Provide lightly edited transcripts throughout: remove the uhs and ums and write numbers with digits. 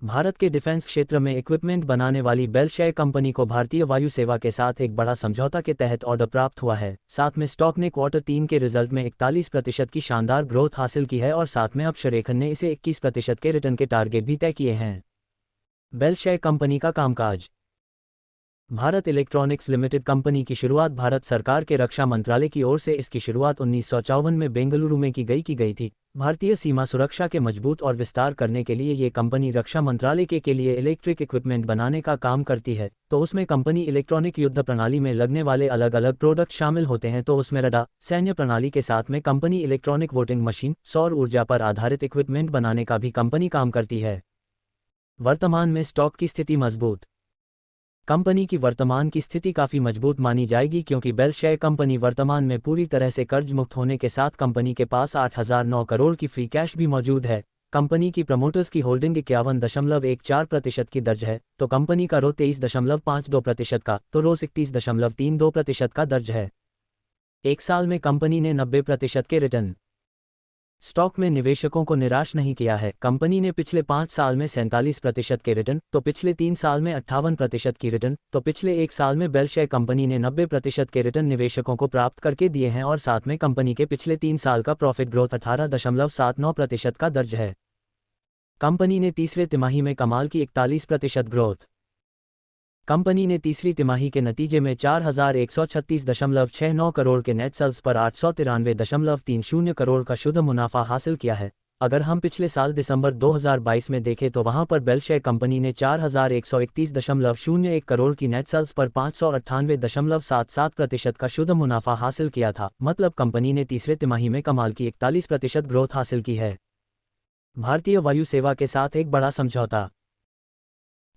भारत के डिफेंस क्षेत्र में इक्विपमेंट बनाने वाली बेल शेयर कंपनी को भारतीय वायु सेवा के साथ एक बड़ा समझौता के तहत ऑर्डर प्राप्त हुआ है। साथ में स्टॉक ने क्वार्टर 3 के रिजल्ट में 41% की शानदार ग्रोथ हासिल की है और साथ में अब शेरेखन ने इसे 21% के रिटर्न के टारगेट भी तय किए हैं। बेल शेयर कंपनी का कामकाज। भारत इलेक्ट्रॉनिक्स लिमिटेड कंपनी की शुरुआत भारत सरकार के रक्षा मंत्रालय की ओर से इसकी शुरुआत 1954 में बेंगलुरु में की गई थी। भारतीय सीमा सुरक्षा के मजबूत और विस्तार करने के लिए ये कंपनी रक्षा मंत्रालय के लिए इलेक्ट्रिक इक्विपमेंट बनाने का काम करती है। तो उसमें कंपनी इलेक्ट्रॉनिक युद्ध प्रणाली में लगने वाले अलग अलग प्रोडक्ट शामिल होते हैं। तो उसमें रडार सैन्य प्रणाली के साथ में कंपनी इलेक्ट्रॉनिक वोटिंग मशीन, सौर ऊर्जा पर आधारित इक्विपमेंट बनाने का भी कंपनी काम करती है। वर्तमान में स्टॉक की स्थिति मजबूत। कंपनी की वर्तमान की स्थिति काफ़ी मजबूत मानी जाएगी क्योंकि बेल शेयर कंपनी वर्तमान में पूरी तरह से कर्ज मुक्त होने के साथ कंपनी के पास 8,009 करोड़ की फ्री कैश भी मौजूद है। कंपनी की प्रमोटर्स की होल्डिंग 51.14% की दर्ज है। तो कंपनी का रो 23.52% का तो रोज 31.32% का दर्ज है। एक साल में कंपनी ने 90% के रिटर्न। स्टॉक में निवेशकों को निराश नहीं किया है। कंपनी ने पिछले 5 साल में 47% के रिटर्न, तो पिछले 3 साल में 58% की रिटर्न, तो पिछले 1 साल में बेल शेयर कंपनी ने 90% के रिटर्न निवेशकों को प्राप्त करके दिए हैं और साथ में कंपनी के पिछले 3 साल का प्रॉफिट ग्रोथ 18.79% का दर्ज है। कंपनी ने तीसरे तिमाही में कमाल की 41% ग्रोथ। कंपनी ने तीसरी तिमाही के नतीजे में 4,136.69 करोड़ के नेट सेल्स पर 893.30 करोड़ का शुद्ध मुनाफा हासिल किया है। अगर हम पिछले साल दिसंबर 2022 में देखें तो वहां पर बेल शेयर कंपनी ने 4,131.01 करोड़ की नेट सेल्स पर 598.77% का शुद्ध मुनाफा हासिल किया था। मतलब कंपनी ने तीसरे तिमाही में कमाल की 41% ग्रोथ हासिल की है। भारतीय वायु सेवा के साथ एक बड़ा समझौता।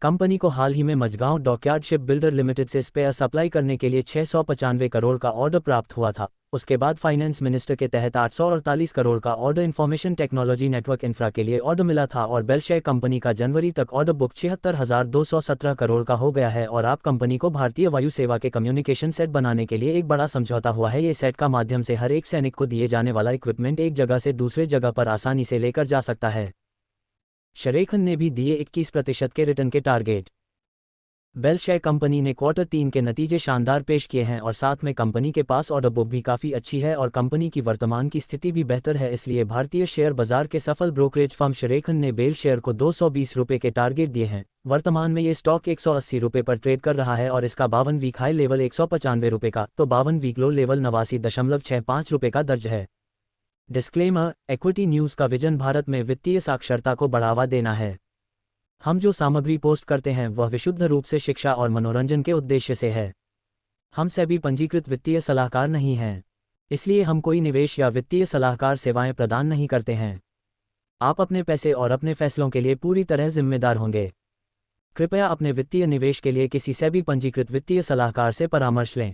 कंपनी को हाल ही में Mazagon dockyard ship builder limited से स्पेयर सप्लाई करने के लिए 695 करोड़ का ऑर्डर प्राप्त हुआ था। उसके बाद फाइनेंस मिनिस्टर के तहत 848 करोड़ का order information technology network infra के लिए ऑर्डर मिला था और बेल शेयर कंपनी का जनवरी तक ऑर्डर बुक 76,217 करोड़ का हो गया है। और आप कंपनी को भारतीय वायु सेवा के कम्युनिकेशन सेट बनाने के लिए एक बड़ा समझौता हुआ है। ये सेट का माध्यम से हर एक सैनिक को दिए जाने वाला इक्विपमेंट एक जगह से दूसरे जगह पर आसानी से लेकर जा सकता है। शेरेखन ने भी दिए 21% के रिटर्न के टारगेट। बेल शेयर कंपनी ने क्वार्टर 3 के नतीजे शानदार पेश किए हैं और साथ में कंपनी के पास ऑर्डर बुक भी काफ़ी अच्छी है और कंपनी की वर्तमान की स्थिति भी बेहतर है। इसलिए भारतीय शेयर बाजार के सफल ब्रोकरेज फर्म शेरेखन ने बेल शेयर को 220 रुपये के टारगेट दिए हैं। वर्तमान में ये स्टॉक 180 रुपये पर ट्रेड कर रहा है और इसका 52 वीक हाई लेवल 195 रुपये का तो 52 वीक लो लेवल 89.65 रुपये का दर्ज है। डिस्क्लेमर, इक्विटी न्यूज़ का विजन भारत में वित्तीय साक्षरता को बढ़ावा देना है। हम जो सामग्री पोस्ट करते हैं वह विशुद्ध रूप से शिक्षा और मनोरंजन के उद्देश्य से है। हम सेबी पंजीकृत वित्तीय सलाहकार नहीं हैं, इसलिए हम कोई निवेश या वित्तीय सलाहकार सेवाएं प्रदान नहीं करते हैं। आप अपने पैसे और अपने फैसलों के लिए पूरी तरह जिम्मेदार होंगे। कृपया अपने वित्तीय निवेश के लिए किसी सेबी पंजीकृत वित्तीय सलाहकार से परामर्श लें।